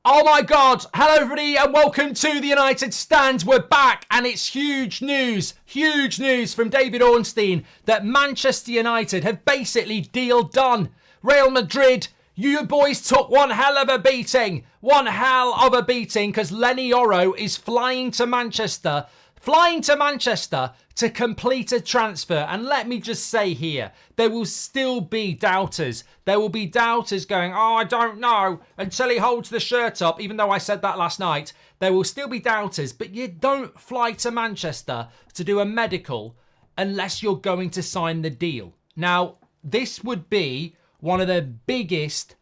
Oh my God. Hello everybody and welcome to the United Stand. We're back and it's huge news from David Ornstein that Manchester United have basically deal done. Real Madrid, you boys took one hell of a beating because Lenny YORO is flying to Manchester to complete a transfer. And let me just say here, there will still be doubters. There will be doubters going, oh, I don't know, until he holds the shirt up, even though I said that last night. There will still be doubters, but you don't fly to Manchester to do a medical unless you're going to sign the deal. Now, this would be one of the biggest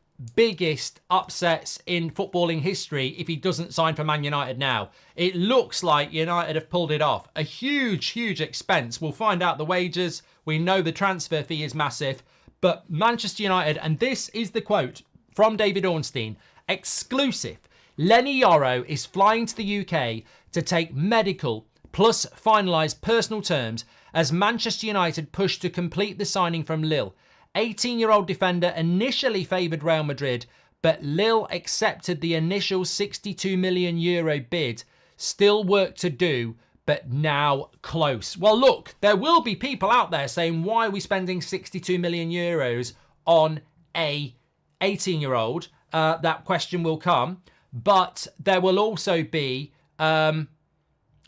upsets in footballing history if he doesn't sign for Man United now. It looks like United have pulled it off. A huge expense. We'll find out the wages. We know the transfer fee is massive. But Manchester United, and this is the quote from David Ornstein, exclusive. Lenny YORO is flying to the UK to take medical plus finalise personal terms as Manchester United push to complete the signing from Lille. 18-year-old defender initially favoured Real Madrid, but Lille accepted the initial €62 million bid. Still work to do, but now close. Well, look, there will be people out there saying, why are we spending €62 million on a 18-year-old? That question will come. But there will also be a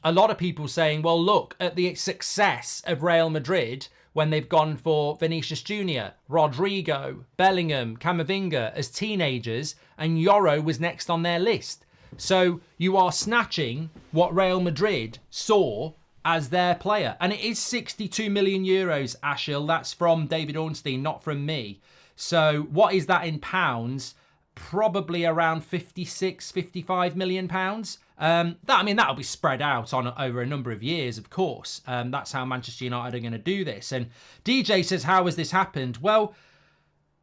lot of people saying, well, look, at the success of Real Madrid when they've gone for Vinicius Jr., Rodrigo, Bellingham, Camavinga as teenagers, and YORO was next on their list. So you are snatching what Real Madrid saw as their player. And it is €62 million, Ashil. That's from David Ornstein, not from me. So what is that in pounds? Probably around 56, 55 million pounds. That'll be spread out on over a number of years, of course. That's how Manchester United are going to do this. And DJ says, how has this happened? Well,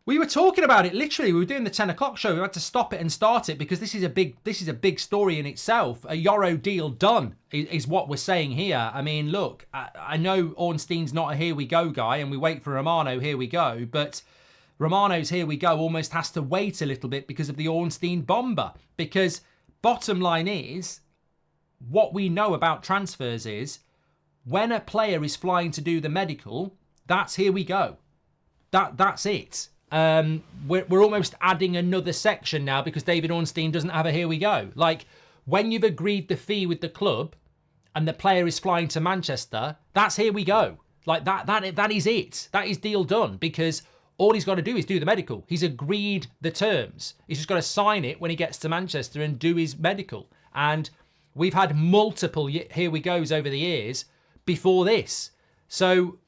we were talking about it. Literally, we were doing the 10 o'clock show. We had to stop it and start it because this is a big story in itself. A YORO deal done is what we're saying here. I mean, look, I know Ornstein's not a here we go guy, and we wait for Romano, here we go, but Romano's here we go almost has to wait a little bit because of the Ornstein bomber. Because bottom line is, what we know about transfers is, when a player is flying to do the medical, that's here we go. That's it. We're almost adding another section now because David Ornstein doesn't have a here we go. Like, when you've agreed the fee with the club and the player is flying to Manchester, that's here we go. Like, that is it. That is deal done because all he's got to do is do the medical. He's agreed the terms. He's just got to sign it when he gets to Manchester and do his medical. And we've had multiple here we goes over the years before this. So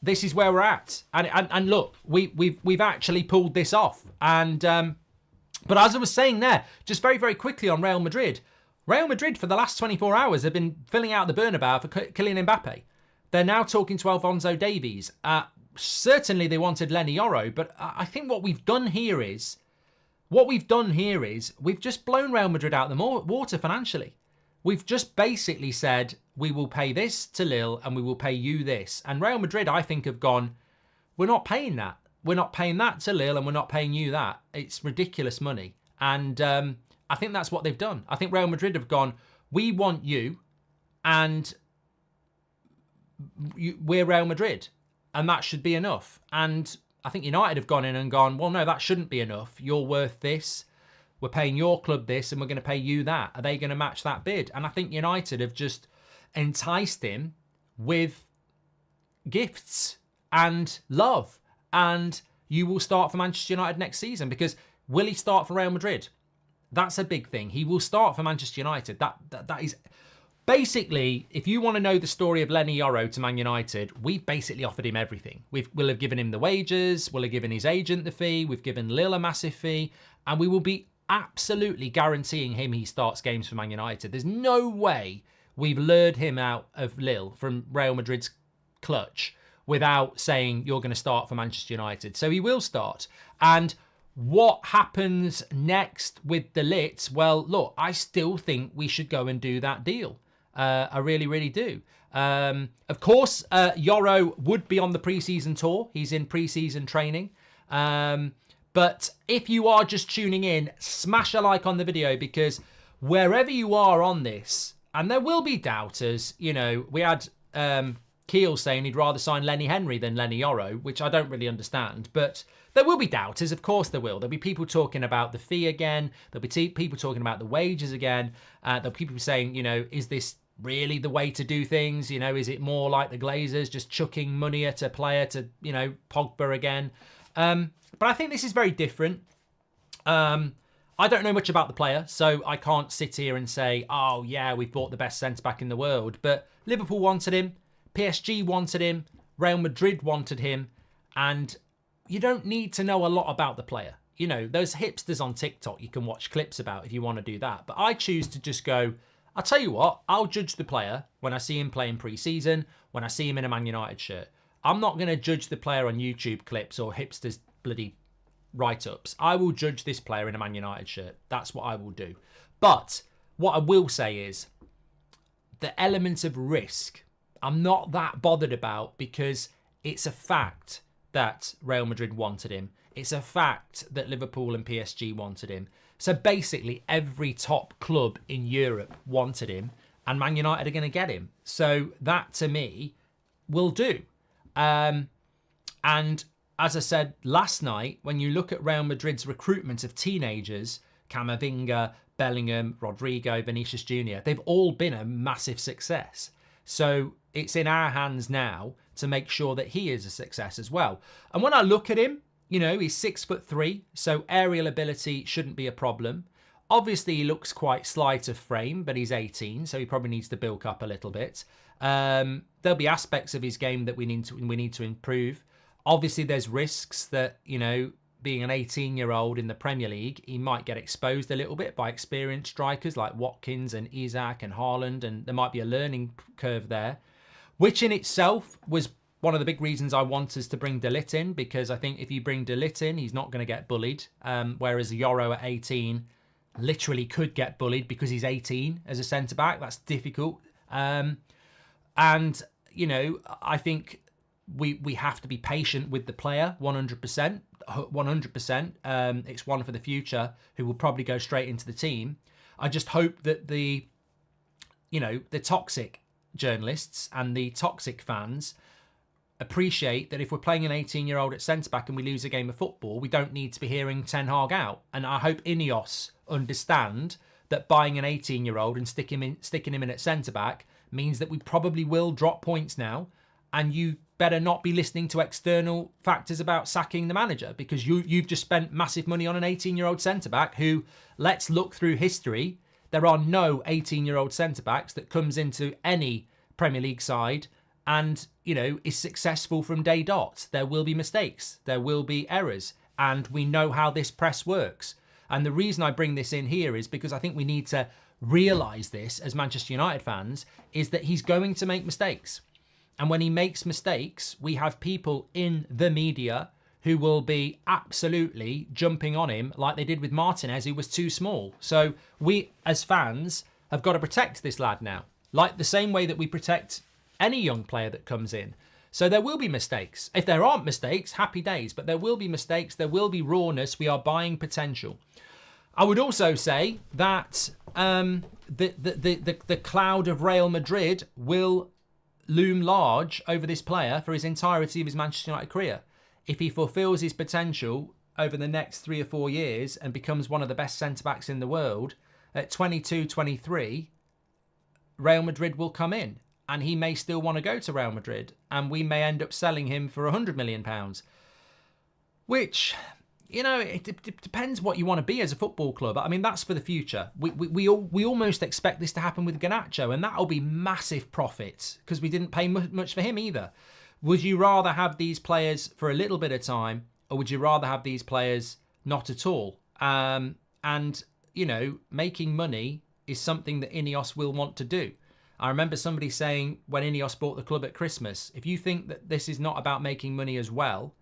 this is where we're at. And look, we've actually pulled this off. And but as I was saying there, just very quickly on Real Madrid. Real Madrid for the last 24 hours have been filling out the Bernabeu for Kylian Mbappe. They're now talking to Alphonso Davies. Certainly they wanted Lenny YORO, but I think what we've done here is we've just blown Real Madrid out the water financially. We've just basically said, we will pay this to Lille and we will pay you this. And Real Madrid, I think, have gone, we're not paying that. We're not paying that to Lille and we're not paying you that. It's ridiculous money. And I think that's what they've done. I think Real Madrid have gone, we want you and we're Real Madrid. And that should be enough. And I think United have gone in and gone, well, no, that shouldn't be enough. You're worth this. We're paying your club this and we're going to pay you that. Are they going to match that bid? And I think United have just enticed him with gifts and love. And you will start for Manchester United next season because will he start for Real Madrid? That's a big thing. He will start for Manchester United. That is... Basically, if you want to know the story of Lenny YORO to Man United, we've basically offered him everything. We'll have given him the wages, we'll have given his agent the fee, we've given Lille a massive fee, and we will be absolutely guaranteeing him he starts games for Man United. There's no way we've lured him out of Lille from Real Madrid's clutch without saying you're going to start for Manchester United. So he will start. And what happens next with the Lits? Well, look, I still think we should go and do that deal. I really do. Of course, YORO would be on the pre-season tour. He's in pre-season training. But if you are just tuning in, smash a like on the video, because wherever you are on this, and there will be doubters, you know, we had Keel saying he'd rather sign Lenny Henry than Lenny YORO, which I don't really understand, but there will be doubters, of course there will. There'll be people talking about the fee again, there'll be people talking about the wages again, there'll be people saying, you know, is this really the way to do things? You know, is it more like the Glazers, just chucking money at a player to, you know, Pogba again? But I think this is very different. I don't know much about the player, so I can't sit here and say, oh yeah, we've bought the best centre-back in the world. But Liverpool wanted him, PSG wanted him, Real Madrid wanted him, and you don't need to know a lot about the player. You know, those hipsters on TikTok you can watch clips about if you want to do that. But I choose to just go, I'll tell you what, I'll judge the player when I see him playing pre-season, when I see him in a Man United shirt. I'm not going to judge the player on YouTube clips or hipsters bloody write-ups. I will judge this player in a Man United shirt. That's what I will do. But what I will say is the element of risk, I'm not that bothered about, because it's a fact that Real Madrid wanted him. It's a fact that Liverpool and PSG wanted him. So basically every top club in Europe wanted him, and Man United are going to get him. So that to me will do. And as I said last night, when you look at Real Madrid's recruitment of teenagers, Camavinga, Bellingham, Rodrigo, Vinicius Jr., they've all been a massive success. So it's in our hands now to make sure that he is a success as well. And when I look at him, you know, he's 6'3", so aerial ability shouldn't be a problem. Obviously, he looks quite slight of frame, but he's 18, so he probably needs to bulk up a little bit. There'll be aspects of his game that we need to improve. Obviously, there's risks that, you know, being an 18-year-old in the Premier League, he might get exposed a little bit by experienced strikers like Watkins and Isak and Haaland, and there might be a learning curve there, which in itself was one of the big reasons I want us to bring De Ligt in, because I think if you bring De Ligt in, he's not going to get bullied, whereas YORO at 18 literally could get bullied because he's 18 as a centre-back. That's difficult. And, you know, I think we have to be patient with the player, 100%. 100%. It's one for the future who will probably go straight into the team. I just hope that the toxic journalists and the toxic fans appreciate that if we're playing an 18-year-old at centre-back and we lose a game of football, we don't need to be hearing Ten Hag out. And I hope Ineos understand that buying an 18-year-old and sticking him in at centre-back means that we probably will drop points now, and you better not be listening to external factors about sacking the manager, because you've just spent massive money on an 18-year-old centre-back who, let's look through history, there are no 18-year-old centre-backs that comes into any Premier League side and, you know, is successful from day dot. There will be mistakes. There will be errors. And we know how this press works. And the reason I bring this in here is because I think we need to realise this as Manchester United fans, is that he's going to make mistakes. And when he makes mistakes, we have people in the media who will be absolutely jumping on him like they did with Martinez, who was too small. So we, as fans, have got to protect this lad now, like the same way that we protect any young player that comes in. So there will be mistakes. If there aren't mistakes, happy days, but there will be mistakes. There will be rawness. We are buying potential. I would also say that the cloud of Real Madrid will loom large over this player for his entirety of his Manchester United career. If he fulfills his potential over the next 3 or 4 years and becomes one of the best centre-backs in the world, at 22, 23, Real Madrid will come in. And he may still want to go to Real Madrid, and we may end up selling him for £100 million, which, you know, it depends what you want to be as a football club. I mean, that's for the future. We almost expect this to happen with Garnacho, and that'll be massive profits because we didn't pay much for him either. Would you rather have these players for a little bit of time, or would you rather have these players not at all? And, you know, making money is something that Ineos will want to do. I remember somebody saying when Ineos bought the club at Christmas, if you think that this is not about making money as well,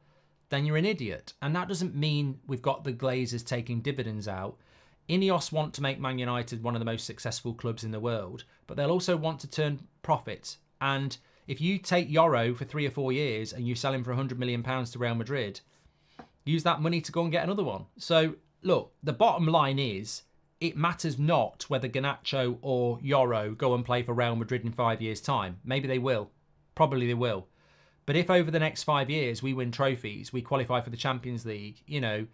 then you're an idiot. And that doesn't mean we've got the Glazers taking dividends out. Ineos want to make Man United one of the most successful clubs in the world, but they'll also want to turn profit. And if you take YORO for 3 or 4 years and you sell him for £100 million to Real Madrid, use that money to go and get another one. So look, the bottom line is, it matters not whether Garnacho or YORO go and play for Real Madrid in 5 years' time. Maybe they will. Probably they will. But if over the next 5 years we win trophies, we qualify for the Champions League, you know,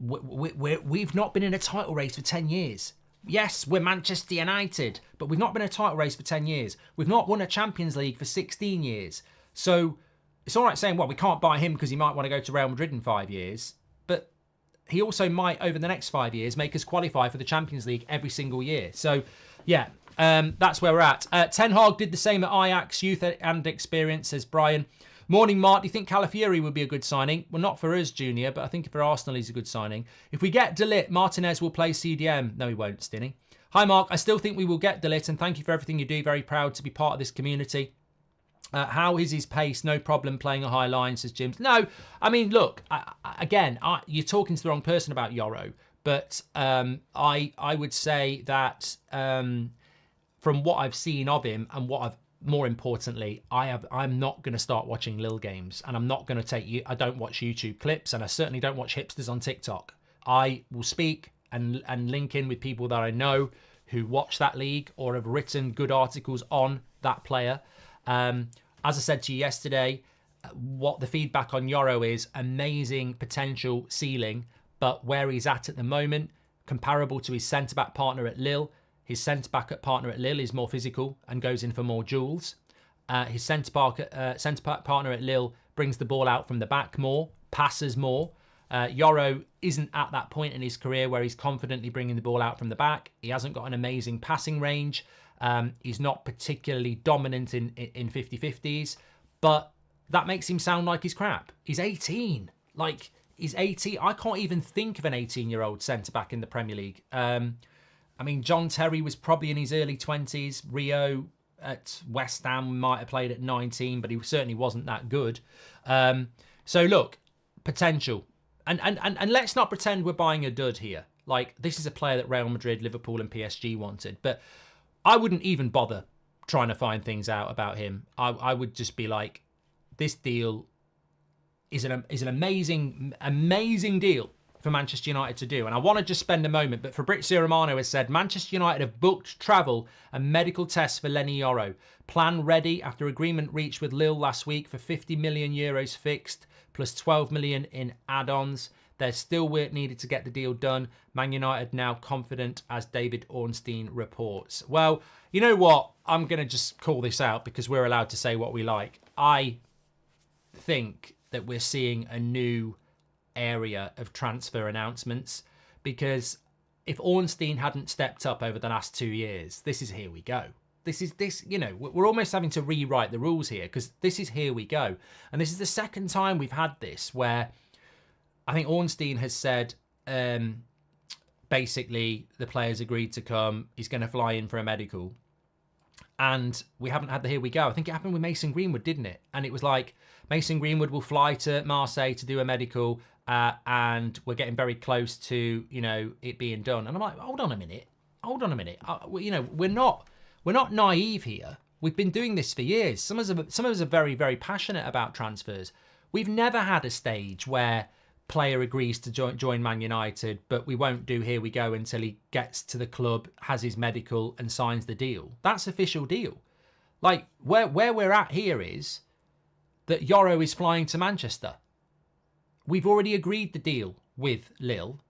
we've not been in a title race for 10 years. Yes, we're Manchester United, but we've not been in a title race for 10 years. We've not won a Champions League for 16 years. So it's all right saying, well, we can't buy him because he might want to go to Real Madrid in 5 years. But he also might, over the next 5 years, make us qualify for the Champions League every single year. So, yeah, that's where we're at. Ten Hag did the same at Ajax, youth and experience, says Brian. Morning, Mark. Do you think Calafiori would be a good signing? Well, not for us, Junior, but I think for Arsenal he's a good signing. If we get De Ligt, Martinez will play CDM. No, he won't, Stinny. Hi, Mark. I still think we will get De Ligt, and thank you for everything you do. Very proud to be part of this community. How is his pace? No problem playing a high line, says Jims. No, I mean, look, you're talking to the wrong person about YORO, but I would say that from what I've seen of him and what I've, more importantly, I'm not going to start watching Lille games, and I'm not going to I don't watch YouTube clips, and I certainly don't watch hipsters on TikTok. I will speak and link in with people that I know who watch that league or have written good articles on that player. As I said to you yesterday, what the feedback on YORO is, amazing potential ceiling, but where he's at the moment, comparable to his centre-back partner at Lille. His centre-back partner at Lille is more physical and goes in for more duels. His centre-back partner at Lille brings the ball out from the back more, passes more. YORO isn't at that point in his career where he's confidently bringing the ball out from the back. He hasn't got an amazing passing range. He's not particularly dominant in 50-50s, but that makes him sound like he's crap. He's 18. Like, he's 18. I can't even think of an 18-year-old centre-back in the Premier League. I mean, John Terry was probably in his early 20s. Rio at West Ham might have played at 19, but he certainly wasn't that good. So look, potential. And let's not pretend we're buying a dud here. Like, this is a player that Real Madrid, Liverpool and PSG wanted. But I wouldn't even bother trying to find things out about him. I would just be like, this deal is an amazing deal for Manchester United to do. And I want to just spend a moment, but Fabrizio Romano has said Manchester United have booked travel and medical tests for Lenny Yoro. Plan ready after agreement reached with Lille last week for 50 million euros fixed plus 12 million in add-ons. There's still work needed to get the deal done. Man United now confident, as David Ornstein reports. Well, you know what? I'm going to just call this out because we're allowed to say what we like. I think that we're seeing a new area of transfer announcements, because if Ornstein hadn't stepped up over the last 2 years, this is here we go. We're almost having to rewrite the rules here, because this is here we go. And this is the second time we've had this where I think Ornstein has said, basically, the player's agreed to come. He's going to fly in for a medical. And we haven't had the here we go. I think it happened with Mason Greenwood, didn't it? And it was like, Mason Greenwood will fly to Marseille to do a medical, and we're getting very close to, it being done. And I'm like, hold on a minute. We're not naive here. We've been doing this for years. Some of us are very, very passionate about transfers. We've never had a stage where player agrees to join Man United, but we won't do here we go until he gets to the club, has his medical and signs the deal. That's official deal. Like, where we're at here is that YORO is flying to Manchester. We've already agreed the deal with Lille,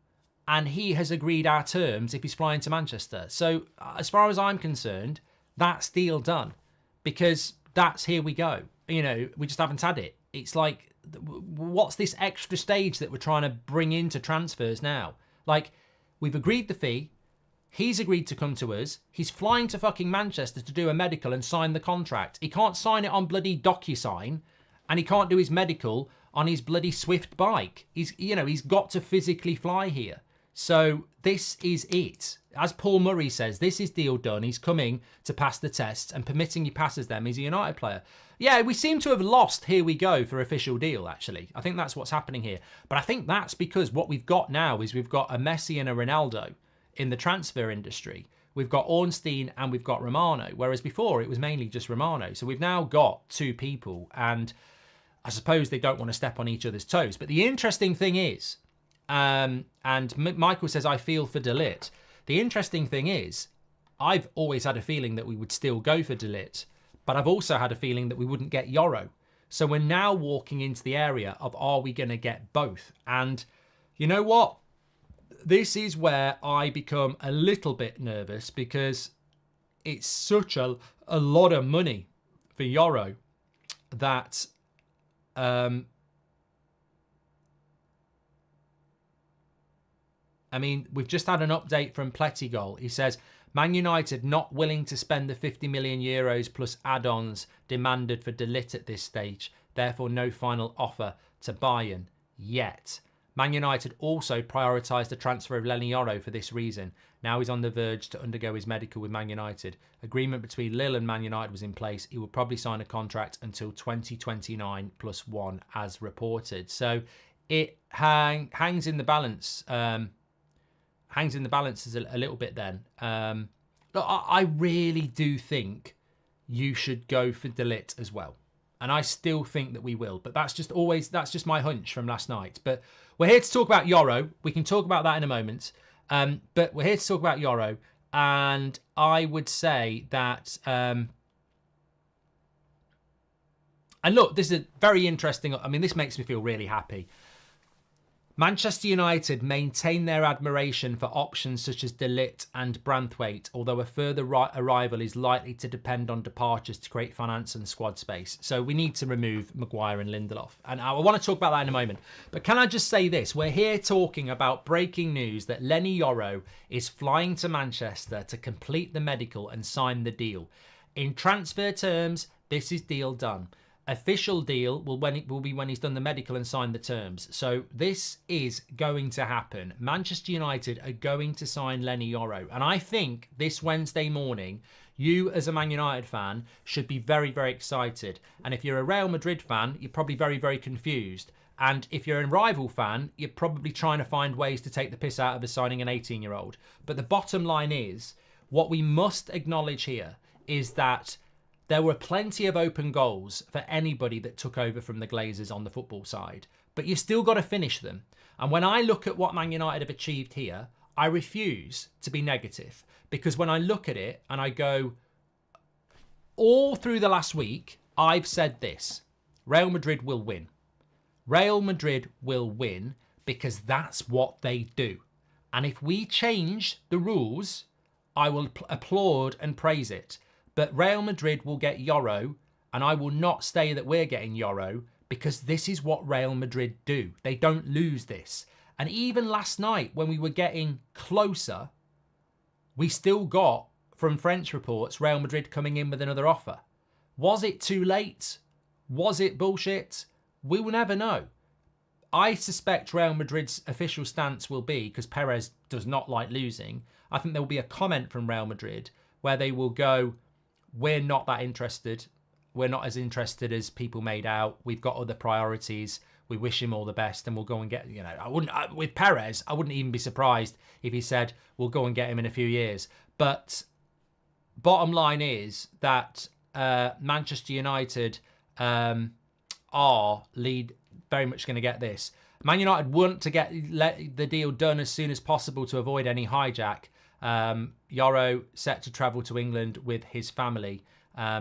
and he has agreed our terms if he's flying to Manchester. So as far as I'm concerned, that's deal done, because that's here we go. We just haven't had it. It's like, what's this extra stage that we're trying to bring into transfers now? Like, we've agreed the fee. He's agreed to come to us. He's flying to fucking Manchester to do a medical and sign the contract. He can't sign it on bloody DocuSign, and he can't do his medical on his bloody Swift bike. He's got to physically fly here. So this is it. As Paul Murray says, this is deal done. He's coming to pass the tests, and permitting he passes them, he's a United player. Yeah, we seem to have lost here we go for official deal, actually. I think that's what's happening here. But I think that's because what we've got now is we've got a Messi and a Ronaldo in the transfer industry. We've got Ornstein and we've got Romano, whereas before it was mainly just Romano. So we've now got two people, and I suppose they don't want to step on each other's toes. But the interesting thing is, and Michael says, I feel for De Ligt. The interesting thing is, I've always had a feeling that we would still go for De Ligt, but I've also had a feeling that we wouldn't get YORO. So we're now walking into the area of, are we going to get both? And you know what? This is where I become a little bit nervous, because it's such a lot of money for YORO that I mean, we've just had an update from Plettigol. He says, Man United not willing to spend the 50 million euros plus add-ons demanded for De Ligt at this stage. Therefore, no final offer to Bayern yet. Man United also prioritised the transfer of Lenny YORO for this reason. Now he's on the verge to undergo his medical with Man United. Agreement between Lille and Man United was in place. He will probably sign a contract until 2029 plus one, as reported. So it hangs in the balance. Hangs in the balance a little bit then. Look, I really do think you should go for De Ligt as well. And I still think that we will. But that's just my hunch from last night. But we're here to talk about YORO. We can talk about that in a moment. But we're here to talk about YORO. And I would say that... and look, this is a very interesting... I mean, this makes me feel really happy. Manchester United maintain their admiration for options such as De Ligt and Branthwaite, although a further arrival is likely to depend on departures to create finance and squad space. So we need to remove Maguire and Lindelof. And I want to talk about that in a moment. But can I just say this? We're here talking about breaking news that Lenny YORO is flying to Manchester to complete the medical and sign the deal. In transfer terms, this is deal done. Official deal will be when he's done the medical and signed the terms. So this is going to happen. Manchester United are going to sign Lenny YORO. And I think this Wednesday morning, you as a Man United fan should be very, very excited. And if you're a Real Madrid fan, you're probably very, very confused. And if you're a rival fan, you're probably trying to find ways to take the piss out of us signing an 18-year-old. But the bottom line is, what we must acknowledge here is that there were plenty of open goals for anybody that took over from the Glazers on the football side, but you've still got to finish them. And when I look at what Man United have achieved here, I refuse to be negative, because when I look at it and I go, all through the last week, I've said this: Real Madrid will win. Real Madrid will win because that's what they do. And if we change the rules, I will applaud and praise it. But Real Madrid will get YORO, and I will not say that we're getting YORO, because this is what Real Madrid do. They don't lose this. And even last night, when we were getting closer, we still got, from French reports, Real Madrid coming in with another offer. Was it too late? Was it bullshit? We will never know. I suspect Real Madrid's official stance will be, because Perez does not like losing, I think there will be a comment from Real Madrid where they will go, we're not that interested. We're not as interested as people made out. We've got other priorities. We wish him all the best, and we'll go and get, with Perez, I wouldn't even be surprised if he said, we'll go and get him in a few years. But bottom line is that Manchester United are very much going to get this. Man United want to get the deal done as soon as possible to avoid any hijack. YORO set to travel to England with his family.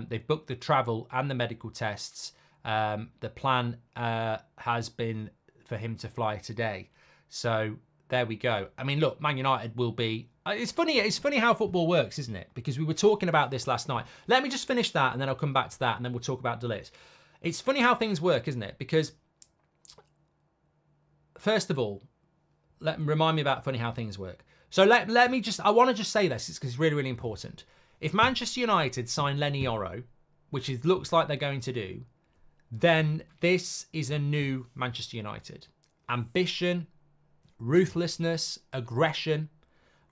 They've booked the travel and the medical tests. The plan has been for him to fly today. So there we go. I mean, look, Man United will be... It's funny how football works, isn't it? Because we were talking about this last night. Let me just finish that, and then I'll come back to that, and then we'll talk about De Ligt. It's funny how things work, isn't it? Because, first of all, remind me about funny how things work. So let me just, I want to just say this, because it's really, really important. If Manchester United sign Lenny YORO, which it looks like they're going to do, then this is a new Manchester United. Ambition, ruthlessness, aggression,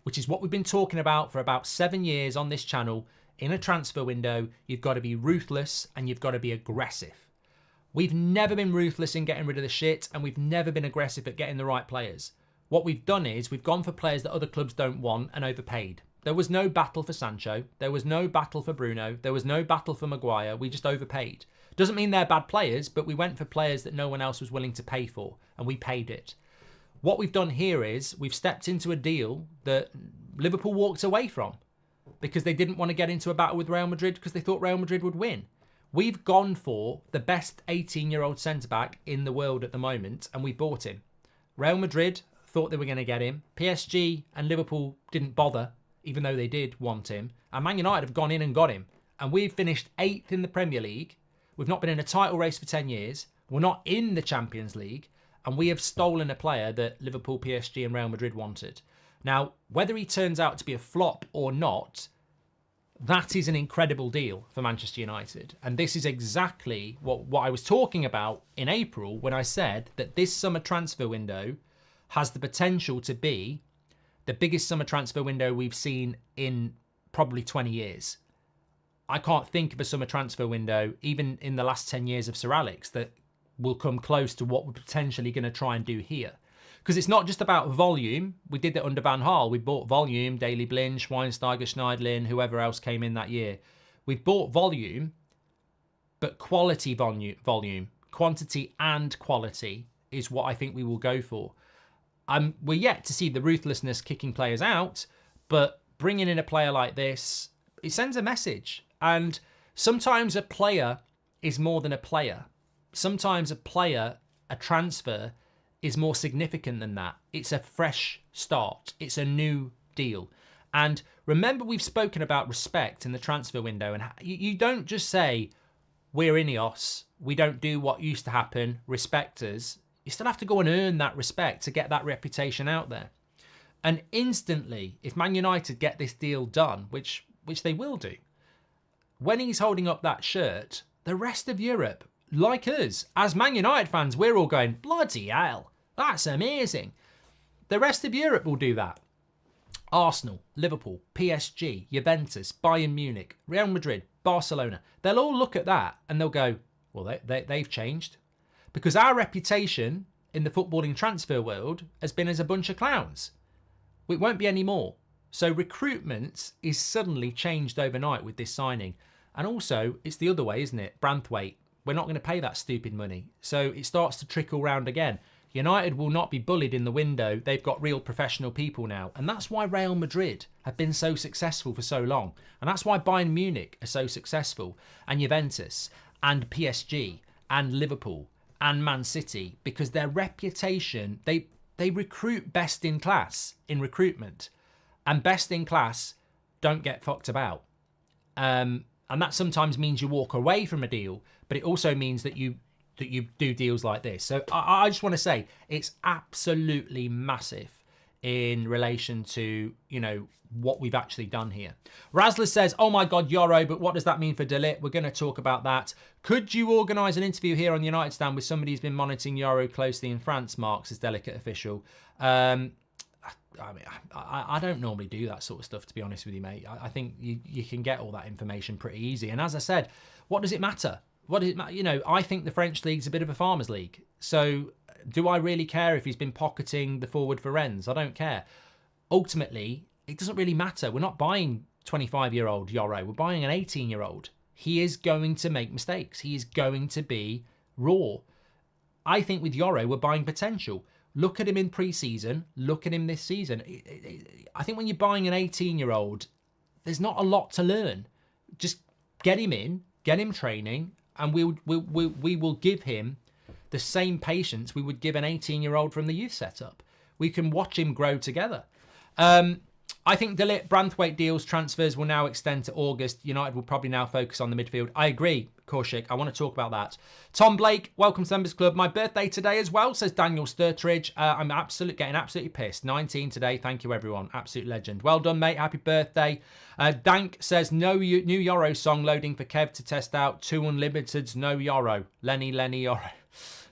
which is what we've been talking about for about 7 years on this channel. In a transfer window, you've got to be ruthless and you've got to be aggressive. We've never been ruthless in getting rid of the shit, and we've never been aggressive at getting the right players. What we've done is we've gone for players that other clubs don't want and overpaid. There was no battle for Sancho. There was no battle for Bruno. There was no battle for Maguire. We just overpaid Doesn't mean they're bad players, but we went for players that no one else was willing to pay for, and we paid it. What we've done here is we've stepped into a deal that Liverpool walked away from because they didn't want to get into a battle with Real Madrid because they thought Real Madrid would win. We've gone for the best 18-year-old centre-back in the world at the moment, and we bought him. Real Madrid thought they were going to get him. PSG and Liverpool didn't bother, even though they did want him. And Man United have gone in and got him. And we've finished 8th in the Premier League. We've not been in a title race for 10 years. We're not in the Champions League. And we have stolen a player that Liverpool, PSG and Real Madrid wanted. Now, whether he turns out to be a flop or not, that is an incredible deal for Manchester United. And this is exactly what I was talking about in April when I said that this summer transfer window has the potential to be the biggest summer transfer window we've seen in probably 20 years. I can't think of a summer transfer window, even in the last 10 years of Sir Alex, that will come close to what we're potentially going to try and do here. Because it's not just about volume. We did that under Van Gaal. We bought volume, Daley Blind, Schweinsteiger, Schneidlin, whoever else came in that year. We've bought volume, but quality volume, quantity and quality is what I think we will go for. We're yet to see the ruthlessness kicking players out, but bringing in a player like this, it sends a message. And sometimes a player is more than a player. Sometimes a transfer is more significant than that. It's a fresh start. It's a new deal. And remember, we've spoken about respect in the transfer window, and you don't just say, we're Ineos, we don't do what used to happen, respect us. You still have to go and earn that respect to get that reputation out there. And instantly, if Man United get this deal done, which they will do, when he's holding up that shirt, the rest of Europe, like us, as Man United fans, we're all going, bloody hell, that's amazing. The rest of Europe will do that. Arsenal, Liverpool, PSG, Juventus, Bayern Munich, Real Madrid, Barcelona, they'll all look at that and they'll go, well, they've changed. Because our reputation in the footballing transfer world has been as a bunch of clowns. It won't be any more. So recruitment is suddenly changed overnight with this signing. And also, it's the other way, isn't it? Branthwaite. We're not going to pay that stupid money. So it starts to trickle round again. United will not be bullied in the window. They've got real professional people now. And that's why Real Madrid have been so successful for so long. And that's why Bayern Munich are so successful. And Juventus and PSG and Liverpool and Man City. Because their reputation, they recruit best in class in recruitment. And best in class don't get fucked about. And that sometimes means you walk away from a deal. But it also means that you do deals like this. So I just want to say it's absolutely massive in relation to, you know, what we've actually done here. Razzler says, oh my God, YORO, but what does that mean for De Ligt? We're going to talk about that. Could you organise an interview here on the United Stand with somebody who's been monitoring YORO closely in France, Marks, as delegate official? I mean, I don't normally do that sort of stuff, to be honest with you, mate. I think you can get all that information pretty easy. And as I said, what does it matter? What does it matter? You know, I think the French league's a bit of a farmers league. So do I really care if he's been pocketing the forward for Rennes? I don't care. Ultimately, it doesn't really matter. We're not buying 25-year-old YORO. We're buying an 18-year-old. He is going to make mistakes. He is going to be raw. I think with YORO, we're buying potential. Look at him in pre-season. Look at him this season. I think when you're buying an 18-year-old, there's not a lot to learn. Just get him in, get him training, and we will give him the same patience we would give an 18-year-old from the youth setup. We can watch him grow together. I think De Ligt, Branthwaite deals, transfers will now extend to August. United will probably now focus on the midfield. I agree, Korshik. I want to talk about that. Tom Blake, welcome to Members Club. My birthday today as well, says Daniel Sturtridge. I'm getting absolutely pissed. 19 today. Thank you, everyone. Absolute legend. Well done, mate. Happy birthday. Dank says, no new YORO song loading for Kev to test out. 2 Unlimiteds, no YORO. Lenny, YORO.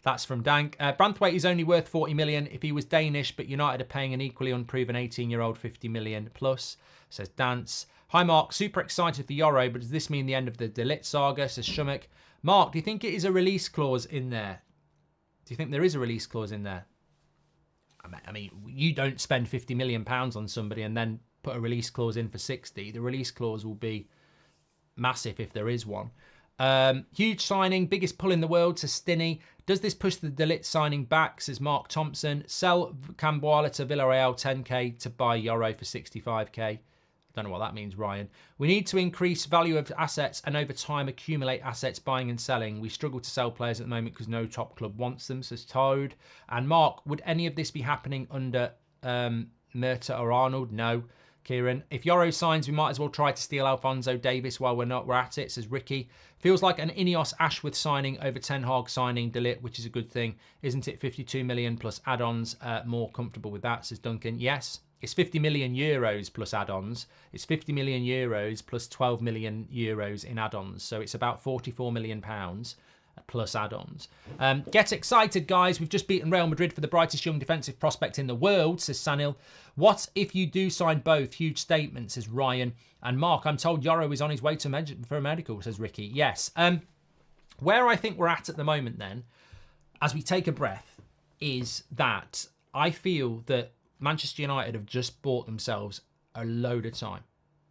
That's from Dank. Branthwaite is only worth 40 million if he was Danish, but United are paying an equally unproven 18-year-old 50 million plus, says Dance. Hi, Mark. Super excited for YORO, but does this mean the end of the De Ligt saga, says Shumik. Mark, do you think it is a release clause in there? Do you think there is a release clause in there? I mean, you don't spend 50 million pounds on somebody and then put a release clause in for 60. The release clause will be massive if there is one. Huge signing, biggest pull in the world, says Stinney. Does this push the De Ligt signing back, says Mark Thompson. Sell Camboila to Villarreal 10k to buy YORO for 65k. Don't know what that means, Ryan. We need to increase value of assets and over time accumulate assets buying and selling. We struggle to sell players at the moment because no top club wants them, says Toad. And Mark, would any of this be happening under Murta or Arnold? No. Kieran, if YORO signs, we might as well try to steal Alphonso Davies while we're at it, says Ricky. Feels like an Ineos Ashworth signing over Ten Hag signing De Ligt, which is a good thing. Isn't it 52 million plus add-ons? More comfortable with that, says Duncan. Yes, it's 50 million euros plus add-ons. It's 50 million euros plus 12 million euros in add-ons. So it's about 44 million pounds plus add-ons. Get excited, guys. We've just beaten Real Madrid for the brightest young defensive prospect in the world, says Sanil. What if you do sign both? Huge statement, says Ryan. And Mark, I'm told YORO is on his way for a medical, says Ricky. Yes. Where I think we're at the moment then, as we take a breath, is that I feel that Manchester United have just bought themselves a load of time.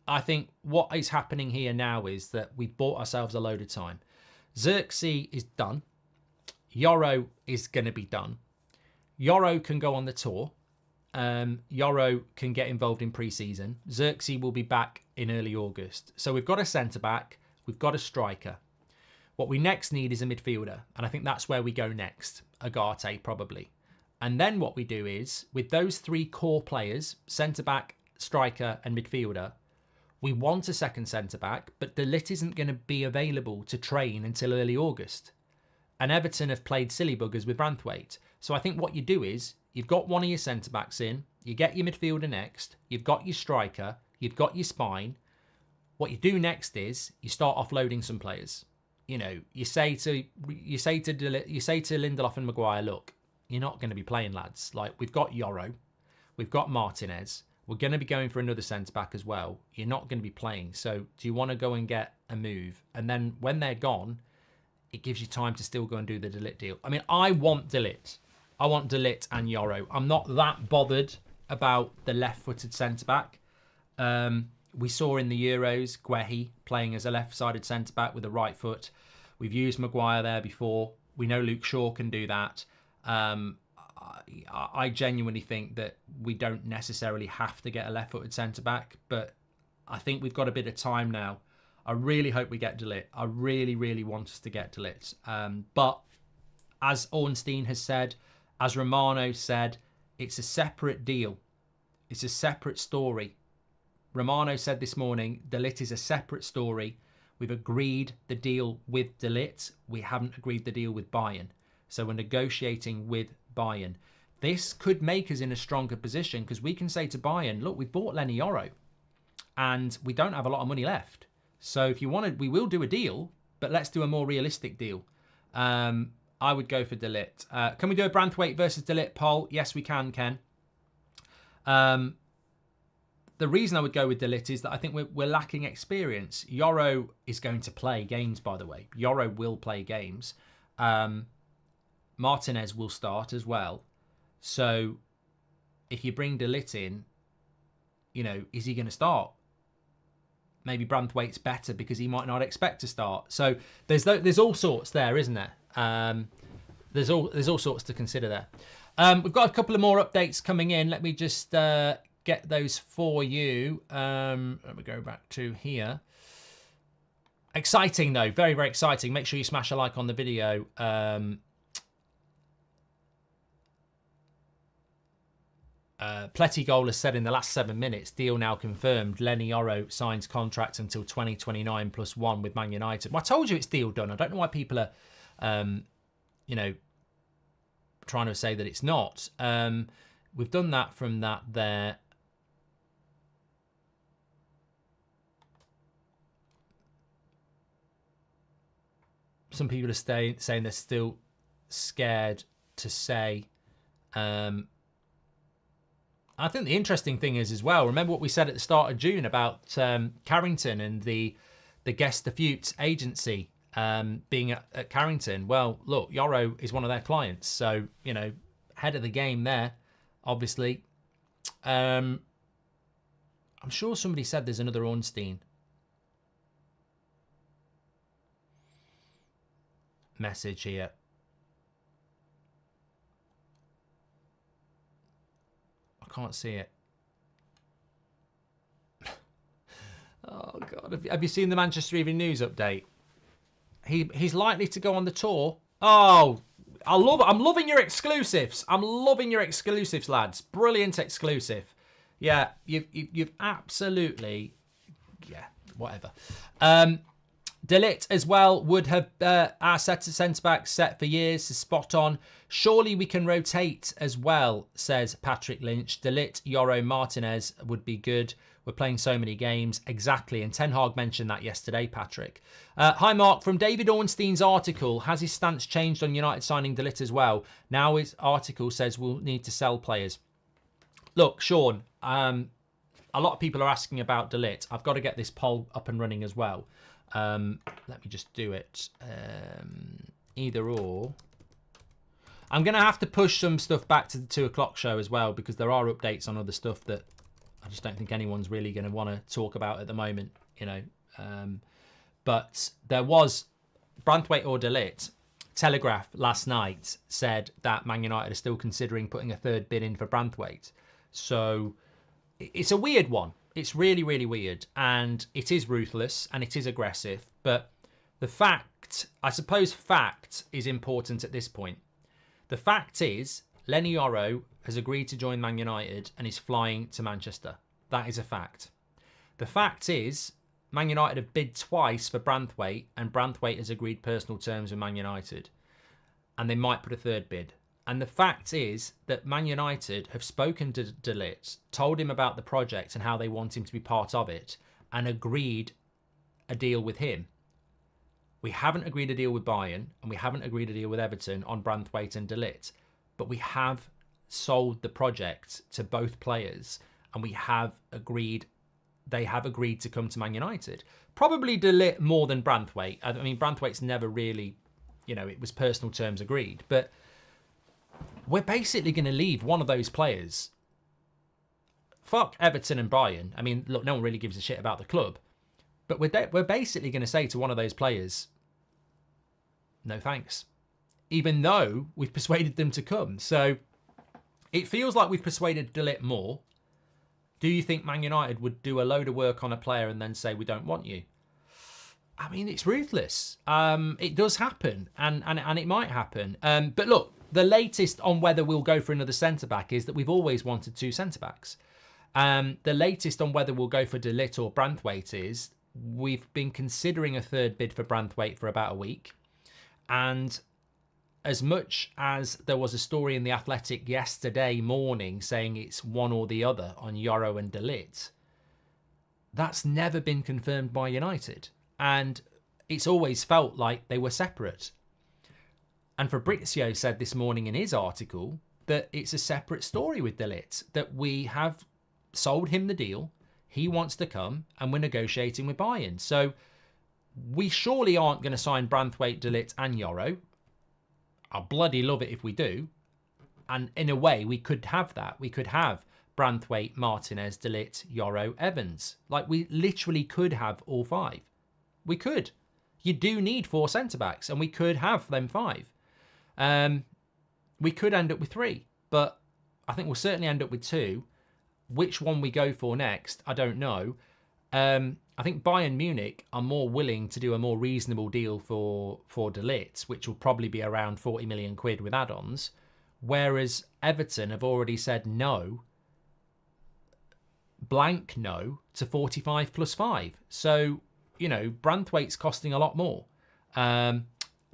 I think what is happening here now is that we've bought ourselves a load of time. Xerxes is done. YORO is going to be done. YORO can go on the tour. YORO can get involved in pre-season. Xerxes will be back in early August. So we've got a centre-back. We've got a striker. What we next need is a midfielder. And I think that's where we go next. Agate, probably. And then what we do is, with those three core players, centre-back, striker and midfielder, we want a second centre-back, but De Ligt isn't going to be available to train until early August. And Everton have played silly buggers with Branthwaite. So I think what you do is, you've got one of your centre-backs in, you get your midfielder next, you've got your striker, you've got your spine. What you do next is, you start offloading some players. You know, you say to Lindelof and Maguire, look, you're not going to be playing, lads. Like, we've got YORO, we've got Martinez, we're going to be going for another centre-back as well. You're not going to be playing. So do you want to go and get a move? And then when they're gone, it gives you time to still go and do the De Ligt deal. I mean, I want De Ligt. I want De Ligt and YORO. I'm not that bothered about the left-footed centre-back. We saw in the Euros, Guehi playing as a left-sided centre-back with a right foot. We've used Maguire there before. We know Luke Shaw can do that. I genuinely think that we don't necessarily have to get a left-footed centre-back, but I think we've got a bit of time now. I really hope we get De Ligt. I really, really want us to get De Ligt. But as Ornstein has said, as Romano said, it's a separate deal. It's a separate story. Romano said this morning, De Ligt is a separate story. We've agreed the deal with De Ligt. We haven't agreed the deal with Bayern. So we're negotiating with Bayern. This could make us in a stronger position because we can say to Bayern, look, we've bought Lenny YORO and we don't have a lot of money left. So if you wanted, we will do a deal, but let's do a more realistic deal. I would go for De Ligt. Can we do a Branthwaite versus De Ligt poll? Yes, we can, Ken. The reason I would go with De Ligt is that I think we're lacking experience. YORO is going to play games, by the way. YORO will play games. Martinez will start as well. So if you bring De Ligt in, you know, is he going to start? Maybe Branthwaite's better because he might not expect to start. So there's all sorts there, isn't there? There's all sorts to consider there. We've got a couple of more updates coming in. Let me just get those for you. Let me go back to here. Exciting though, very, very exciting. Make sure you smash a like on the video. Pletty Goal has said in the last 7 minutes, deal now confirmed. Lenny YORO signs contract until 2029 plus one with Man United. Well, I told you it's deal done. I don't know why people are, you know, trying to say that it's not. We've done that from that there. Some people are saying they're still scared to say. I think the interesting thing is as well, remember what we said at the start of June about Carrington and the Guest Diffutes agency being at Carrington. Well, look, YORO is one of their clients. So, you know, head of the game there, obviously. I'm sure somebody said there's another Ornstein. message here. I can't see it. Oh God! Have you seen the Manchester Evening News update? He's likely to go on the tour. Oh, I'm loving your exclusives. I'm loving your exclusives, lads. Brilliant exclusive. Yeah, you've absolutely, yeah, whatever. De Ligt as well would have our centre back set for years, is spot on. Surely we can rotate as well, says Patrick Lynch. De Ligt, YORO, Martinez would be good. We're playing so many games. Exactly. And Ten Hag mentioned that yesterday, Patrick. Hi, Mark. From David Ornstein's article, has his stance changed on United signing De Ligt as well? Now his article says we'll need to sell players. Look, Sean, a lot of people are asking about De Ligt. I've got to get this poll up and running as well. Let me just do it. Either or. I'm going to have to push some stuff back to the 2 o'clock show as well, because there are updates on other stuff that I just don't think anyone's really going to want to talk about at the moment, you know. But there was Branthwaite or De Ligt. Telegraph last night said that Man United are still considering putting a third bid in for Branthwaite. So it's a weird one. It's really, really weird. And it is ruthless and it is aggressive. But the fact, I suppose fact is important at this point. The fact is, Lenny Yoro has agreed to join Man United and is flying to Manchester. That is a fact. The fact is, Man United have bid twice for Branthwaite, and Branthwaite has agreed personal terms with Man United. And they might put a third bid. And the fact is that Man United have spoken to De Ligt, told him about the project and how they want him to be part of it, and agreed a deal with him. We haven't agreed a deal with Bayern, and we haven't agreed a deal with Everton on Branthwaite and De Ligt. But we have sold the project to both players, and we have agreed, they have agreed to come to Man United. Probably De Ligt more than Branthwaite. I mean, Branthwaite's never really, you know, it was personal terms agreed. But we're basically going to leave one of those players. Fuck Everton and Bayern. I mean, look, no one really gives a shit about the club. But we're basically going to say to one of those players, no thanks. Even though we've persuaded them to come. So it feels like we've persuaded De Ligt more. Do you think Man United would do a load of work on a player and then say, we don't want you? I mean, it's ruthless. It does happen, and it might happen. But look, the latest on whether we'll go for another centre-back is that we've always wanted 2 centre-backs. The latest on whether we'll go for De Ligt or Branthwaite is we've been considering a third bid for Branthwaite for about a week. And as much as there was a story in The Athletic yesterday morning saying it's one or the other on Yoro and De Ligt, that's never been confirmed by United. And it's always felt like they were separate. And Fabrizio said this morning in his article that it's a separate story with De Ligt, that we have sold him the deal, he wants to come, and we're negotiating with Bayern. So we surely aren't going to sign Branthwaite, De Ligt and Yoro. I'll bloody love it if we do. And in a way, we could have that. We could have Branthwaite, Martinez, De Ligt, Yoro, Evans. Like, we literally could have all 5. We could. You do need 4 centre-backs, and we could have them 5. We could end up with 3, but I think we'll certainly end up with 2. Which one we go for next, I don't know. I think Bayern Munich are more willing to do a more reasonable deal for De Ligt, which will probably be around 40 million quid with add-ons, whereas Everton have already said no, blank no, to 45 plus 5. So, you know, Branthwaite's costing a lot more.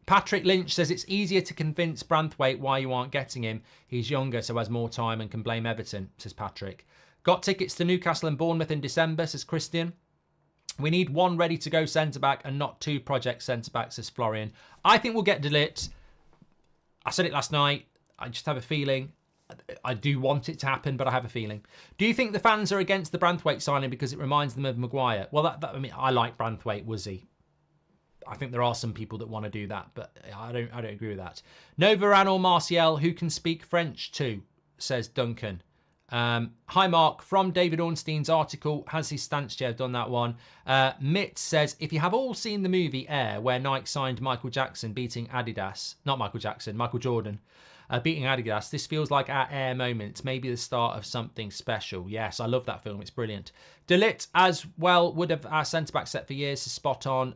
Patrick Lynch says it's easier to convince Branthwaite why you aren't getting him. He's younger, so has more time and can blame Everton, says Patrick. Got tickets to Newcastle and Bournemouth in December, says Christian. We need 1 ready-to-go centre-back and not 2 project centre-backs, says Florian. I think we'll get De Ligt. I said it last night. I just have a feeling. I do want it to happen, but I have a feeling. Do you think the fans are against the Branthwaite signing because it reminds them of Maguire? Well, I mean, I like Branthwaite, Woozy. I think there are some people that want to do that, but I don't agree with that. No Varane or Martial, who can speak French too, says Duncan. Hi, Mark. From David Ornstein's article, has his stance chair done that one? Mitt says, if you have all seen the movie Air, where Nike signed Michael Jackson beating Adidas, not Michael Jackson, Michael Jordan, beating Adidas, this feels like our Air moment, maybe the start of something special. Yes, I love that film. It's brilliant. Delit as well would have our centre-back set for years, is spot on.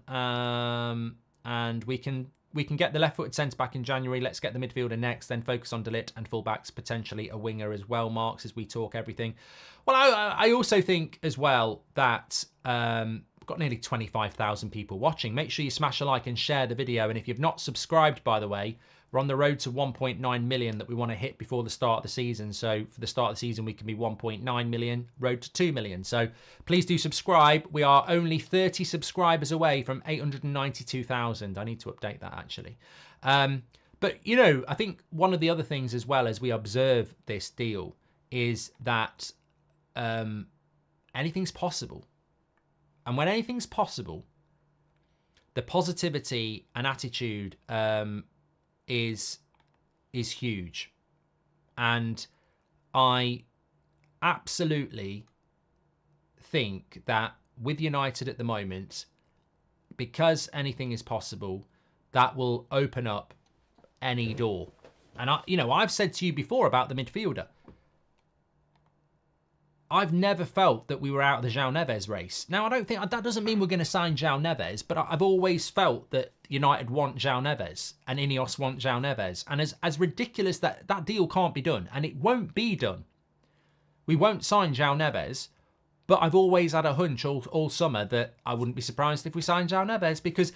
And we can get the left-footed centre-back in January. Let's get the midfielder next, then focus on Delit and full-backs, potentially a winger as well, Marks, as we talk everything. Well, I also think as well that we've got nearly 25,000 people watching. Make sure you smash a like and share the video. And if you've not subscribed, by the way, we're on the road to 1.9 million that we want to hit before the start of the season. So for the start of the season, we can be 1.9 million, road to 2 million. So please do subscribe. We are only 30 subscribers away from 892,000. I need to update that actually. But, you know, I think one of the other things as well as we observe this deal is that anything's possible. And when anything's possible, the positivity and attitude is huge. And I absolutely think that with United at the moment, because anything is possible, that will open up any door. And I've said to you before about the midfielder. I've never felt that we were out of the João Neves race. Now, I don't think that doesn't mean we're going to sign João Neves, but I've always felt that United want João Neves and Ineos want João Neves. And as ridiculous that deal can't be done, and it won't be done. We won't sign João Neves, but I've always had a hunch all summer that I wouldn't be surprised if we signed João Neves because,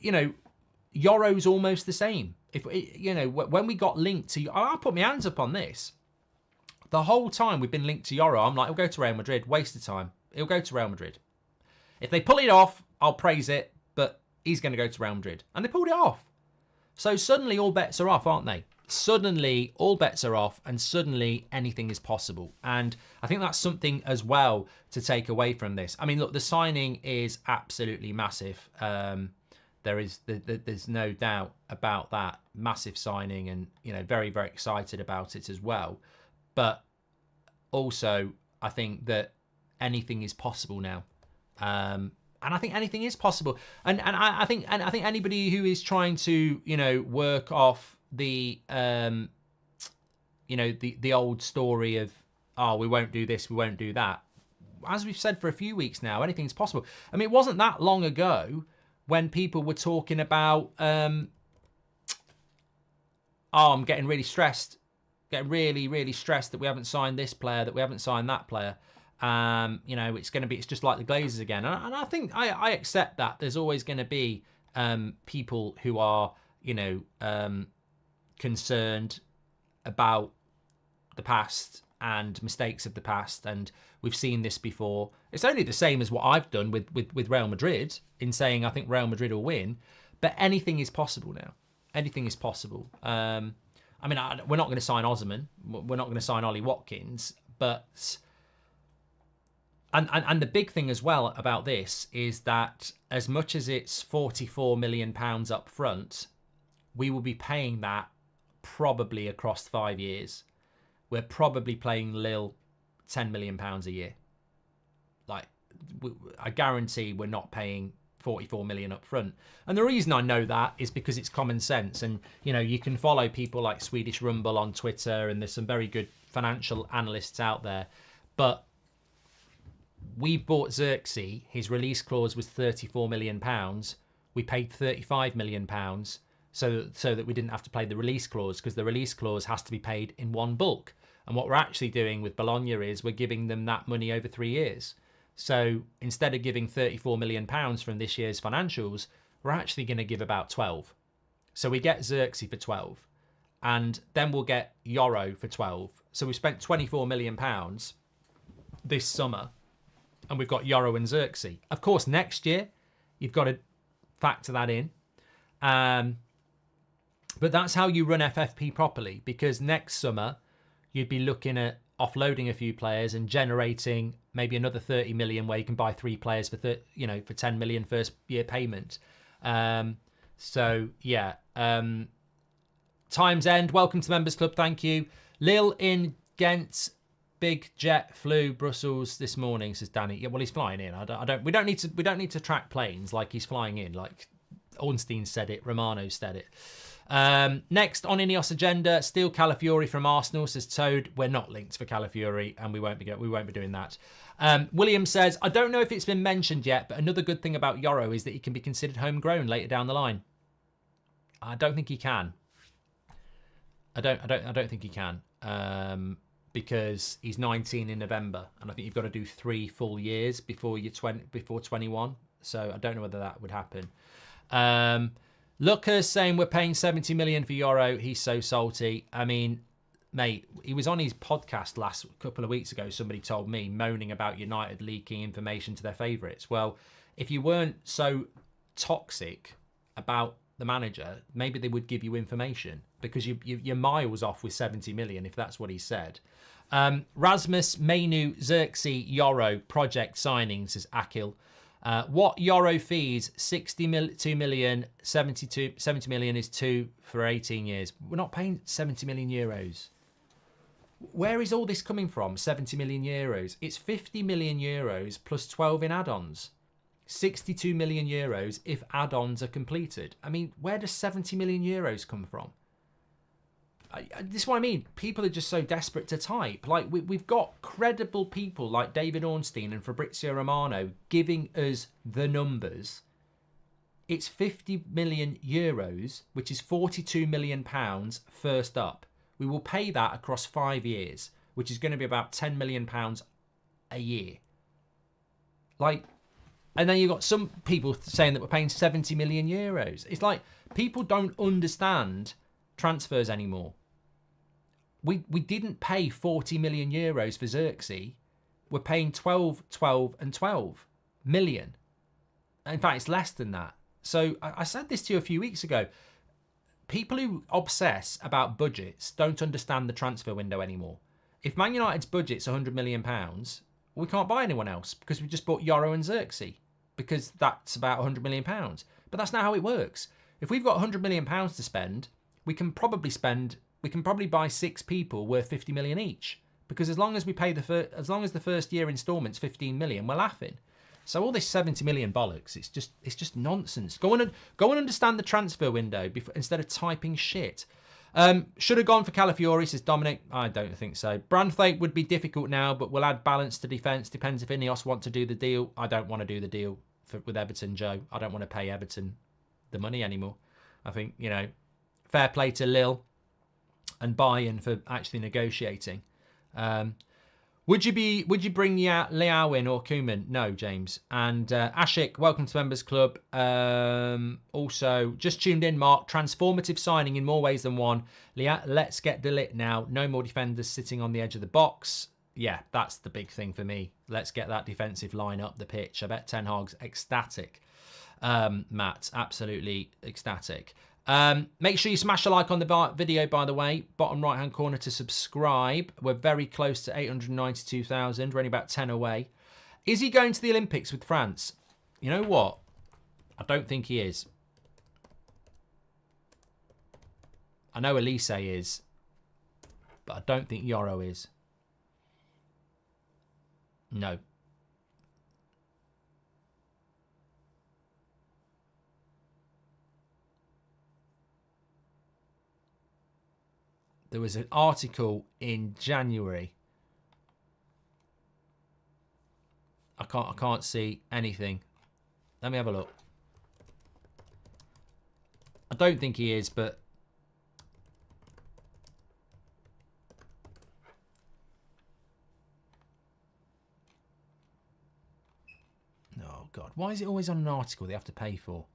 YORO's almost the same. If when we got linked to, I'll put my hands up on this. The whole time we've been linked to YORO, I'm like, he'll go to Real Madrid. Waste of time. He'll go to Real Madrid. If they pull it off, I'll praise it, but he's going to go to Real Madrid. And they pulled it off. So suddenly all bets are off, aren't they? Suddenly all bets are off and suddenly anything is possible. And I think that's something as well to take away from this. I mean, look, the signing is absolutely massive. There's no doubt about that. Massive signing and, very, very excited about it as well. But also, I think that anything is possible now, and I think anything is possible. And I think anybody who is trying to work off the the old story of we won't do this, we won't do that. As we've said for a few weeks now, anything's possible. I mean, it wasn't that long ago when people were talking about I'm getting really stressed. Get really, really stressed that we haven't signed this player, that we haven't signed that player. It's just like the Glazers again. And I think I accept that. There's always going to be people who are, concerned about the past and mistakes of the past. And we've seen this before. It's only the same as what I've done with Real Madrid in saying I think Real Madrid will win. But anything is possible now. Anything is possible. We're not going to sign Osman. We're not going to sign Ollie Watkins. But and the big thing as well about this is that as much as it's £44 million up front, we will be paying that probably across 5 years. We're probably paying Lille £10 million a year. Like, I guarantee we're not paying 44 million up front. And the reason I know that is because it's common sense. And, you can follow people like Swedish Rumble on Twitter, and there's some very good financial analysts out there. But we bought Xerxes. His release clause was £34 million. We paid £35 million so that we didn't have to pay the release clause, because the release clause has to be paid in one bulk. And what we're actually doing with Bologna is we're giving them that money over 3 years. So instead of giving £34 million from this year's financials, we're actually going to give about 12. So we get Xerxes for 12, and then we'll get YORO for 12. So we spent £24 million this summer, and we've got YORO and Xerxes. Of course, next year, you've got to factor that in. But that's how you run FFP properly, because next summer, you'd be looking at offloading a few players and generating maybe another 30 million where you can buy 3 players for 10 million first year payment. Times End, welcome to Members Club, thank you. Lille in Ghent big jet flew Brussels this morning, says Danny. Yeah, well, he's flying in. We don't need to track planes like he's flying in. Like Ornstein said it, Romano said it. Next on Ineos agenda, Steel Calafiori from Arsenal, says Toad. We're not linked for Calafiori, and we won't be doing that. William says, I don't know if it's been mentioned yet, but another good thing about YORO is that he can be considered homegrown later down the line. I don't think he can. I don't think he can. Because he's 19 in November, and I think you've got to do 3 full years before 21. So I don't know whether that would happen. Lucas saying we're paying 70 million for YORO. He's so salty. I mean, mate, he was on his podcast last couple of weeks ago. Somebody told me moaning about United leaking information to their favourites. Well, if you weren't so toxic about the manager, maybe they would give you information, because you're miles off with 70 million if that's what he said. Rasmus Mainu Xerxes YORO project signings is Akil. What YORO fees? 2 million, 70 million is 2 for 18 years. We're not paying 70 million euros. Where is all this coming from? 70 million euros. It's 50 million euros plus 12 in add-ons. 62 million euros if add-ons are completed. I mean, where does 70 million euros come from? This is what I mean. People are just so desperate to type. Like, we've got credible people like David Ornstein and Fabrizio Romano giving us the numbers. It's 50 million euros, which is 42 million pounds first up. We will pay that across 5 years, which is going to be about 10 million pounds a year. Like, and then you've got some people saying that we're paying 70 million euros. It's like, people don't understand transfers anymore. We didn't pay 40 million euros for Xerxes. We're paying 12 and 12 million. In fact, it's less than that. So I said this to you a few weeks ago. People who obsess about budgets don't understand the transfer window anymore. If Man United's budget's £100 million, we can't buy anyone else because we just bought YORO and Xerxes, because that's about £100 million. But that's not how it works. If we've got £100 million to spend, we can probably buy 6 people worth 50 million each, because as long as we pay as long as the first year installment's 15 million, we're laughing. So all this 70 million bollocks, it's just nonsense. Go on and understand the transfer window instead of typing shit. Should have gone for Calafiori, says Dominic. I don't think so. Branthwaite would be difficult now, but we'll add balance to defence. Depends if Ineos want to do the deal. I don't want to do the deal with Everton, Joe. I don't want to pay Everton the money anymore. I think, fair play to Lille and Bayern for actually negotiating. Would you bring Liao in or Koeman? No, James. And Ashik, welcome to Members Club. Also, just tuned in, Mark. Transformative signing in more ways than one. Let's get Delit now. No more defenders sitting on the edge of the box. Yeah, that's the big thing for me. Let's get that defensive line up the pitch. I bet Ten Hag's ecstatic. Matt, absolutely ecstatic. Make sure you smash a like on the video, by the way. Bottom right hand corner to subscribe. We're very close to 892,000. We're only about 10 away. Is he going to the Olympics with France? You know what? I don't think he is. I know Elise is, but I don't think YORO is. No. There was an article in January. I can't see anything. Let me have a look. I don't think he is, but oh God, why is it always on an article they have to pay for?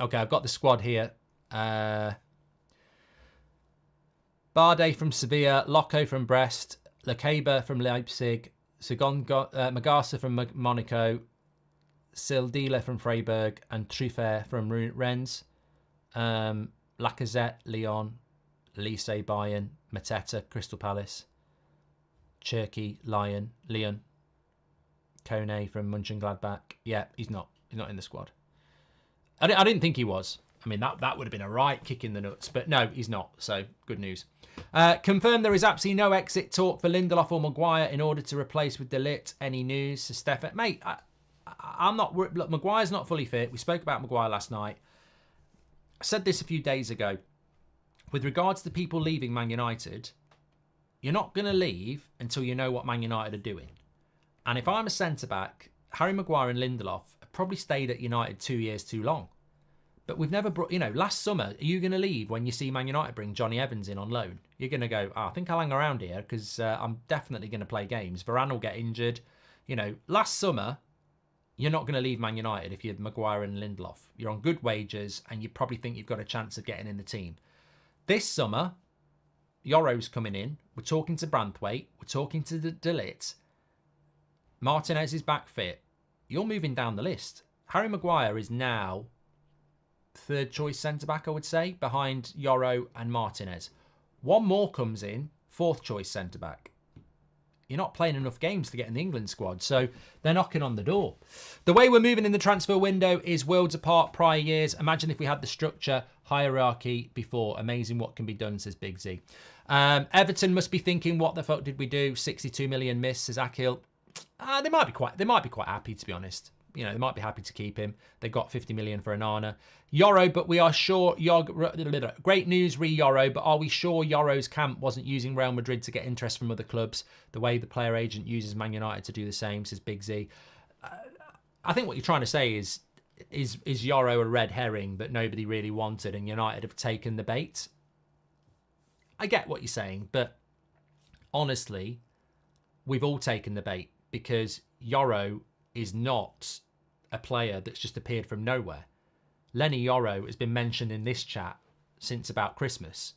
Okay, I've got the squad here. Bardet from Sevilla, Loco from Brest, Lekeba from Leipzig, Magasa from Monaco, Sildila from Freiburg, and Truffert from Rennes. Lacazette, Lyon, Lise, Bayern, Mateta, Crystal Palace, Cherky, Lyon, Kone from Mönchengladbach. Yeah, he's not in the squad. I didn't think he was. I mean, that would have been a right kick in the nuts. But no, he's not. So good news. Confirmed there is absolutely no exit talk for Lindelof or Maguire in order to replace with De Ligt. Any news? So Stefan, mate, I'm not... Look, Maguire's not fully fit. We spoke about Maguire last night. I said this a few days ago. With regards to people leaving Man United, you're not going to leave until you know what Man United are doing. And if I'm a centre-back, Harry Maguire and Lindelof have probably stayed at United 2 years too long. But we've never brought... last summer, are you going to leave when you see Man United bring Johnny Evans in on loan? You're going to go, I think I'll hang around here because I'm definitely going to play games. Varane will get injured. Last summer, you're not going to leave Man United if you're Maguire and Lindelof. You're on good wages and you probably think you've got a chance of getting in the team. This summer, YORO's coming in. We're talking to Branthwaite. We're talking to De Ligt. Martinez is back fit. You're moving down the list. Harry Maguire is now third choice centre-back, I would say, behind YORO and Martinez. One more comes in, fourth choice centre-back. You're not playing enough games to get in the England squad, so they're knocking on the door. The way we're moving in the transfer window is worlds apart prior years. Imagine if we had the structure, hierarchy before. Amazing what can be done, says Big Z. Everton must be thinking, what the fuck did we do? 62 million miss, says Akil. They might be quite happy, to be honest. They might be happy to keep him. They got 50 million for Onana. YORO, but we are sure... Great news, YORO, but are we sure YORO's camp wasn't using Real Madrid to get interest from other clubs the way the player agent uses Man United to do the same, says Big Z. I think what you're trying to say is YORO a red herring that nobody really wanted and United have taken the bait? I get what you're saying, but honestly, we've all taken the bait because YORO is not a player that's just appeared from nowhere. Lenny YORO has been mentioned in this chat since about Christmas,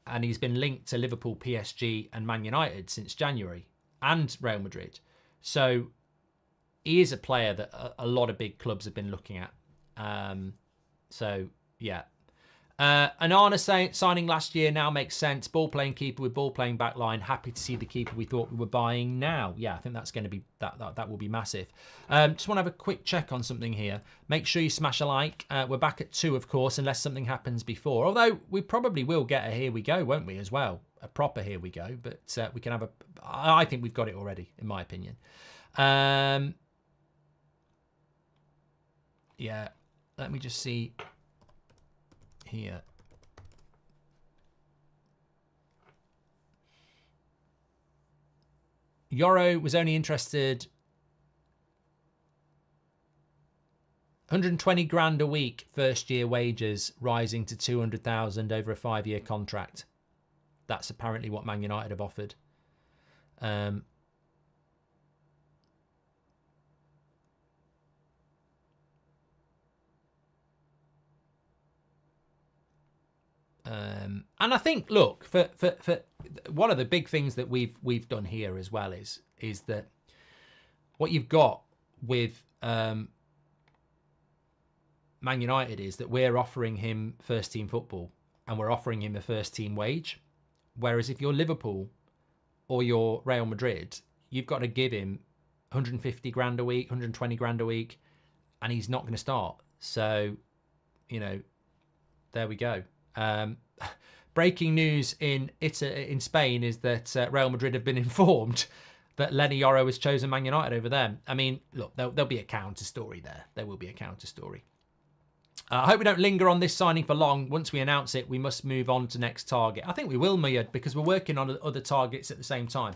and he's been linked to Liverpool, PSG and Man United since January, and Real Madrid. So he is a player that a lot of big clubs have been looking at. So, yeah. Onana signing last year now makes sense. Ball-playing keeper with ball-playing back line. Happy to see the keeper we thought we were buying now. Yeah, I think that's going to be that will be massive. Just want to have a quick check on something here. Make sure you smash a like. We're back at 2, of course, unless something happens before. Although we probably will get a here we go, won't we, as well? A proper here we go. But we can have a... I think we've got it already, in my opinion. Yeah, let me just see... here. YORO was only interested 120 grand a week first year wages rising to 200,000 over a 5-year contract. That's apparently what Man United have offered. And I think, look, for one of the big things that we've done here as well is that what you've got with Man United is that we're offering him first team football and we're offering him a first team wage. Whereas if you're Liverpool or you're Real Madrid, you've got to give him 150 grand a week, 120 grand a week, and he's not going to start. So, there we go. Breaking news in Spain is that Real Madrid have been informed that Lenny YORO has chosen Man United over them. I mean, look, there'll be a counter story there. There will be a counter story. I hope we don't linger on this signing for long. Once we announce it, we must move on to next target. I think we will, Muyad, because we're working on other targets at the same time.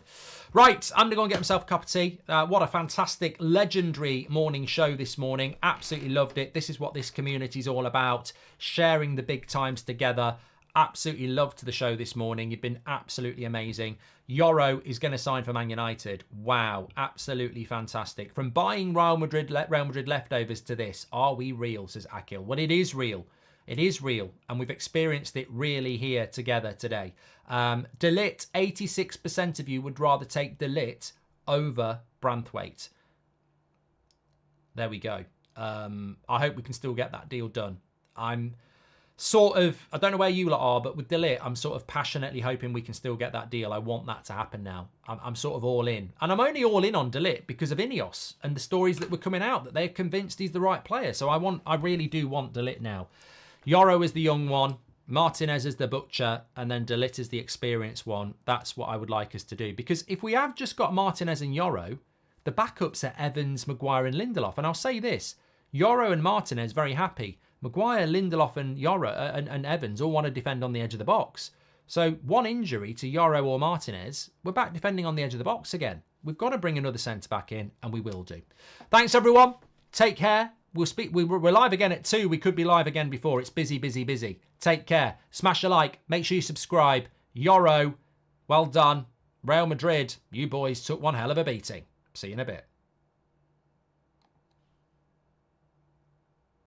Right, I'm going to go and get myself a cup of tea. What a fantastic, legendary morning show this morning. Absolutely loved it. This is what this community is all about. Sharing the big times together. Absolutely loved the show this morning. You've been absolutely amazing. YORO is going to sign for Man United. Wow, absolutely fantastic. From buying Real Madrid leftovers to this, are we real, says Akil. Well, it is real. It is real, and we've experienced it really here together today. De Ligt, 86% of you would rather take De Ligt over Branthwaite. There we go. I hope we can still get that deal done. I'm sort of, I don't know where you lot are, but with De Ligt, I'm sort of passionately hoping we can still get that deal. I want that to happen now. I'm sort of all in. And I'm only all in on De Ligt because of Ineos and the stories that were coming out, that they're convinced he's the right player. So I really do want De Ligt now. YORO is the young one, Martinez is the butcher, and then De Ligt is the experienced one. That's what I would like us to do. Because if we have just got Martinez and YORO, the backups are Evans, Maguire and Lindelof. And I'll say this, YORO and Martinez very happy. Maguire, Lindelof and YORO and Evans all want to defend on the edge of the box. So one injury to YORO or Martinez, we're back defending on the edge of the box again. We've got to bring another centre-back in, and we will do. Thanks, everyone. Take care. We're live again at 2. We could be live again before. It's busy, busy, busy. Take care. Smash a like. Make sure you subscribe. YORO, well done. Real Madrid, you boys took one hell of a beating. See you in a bit.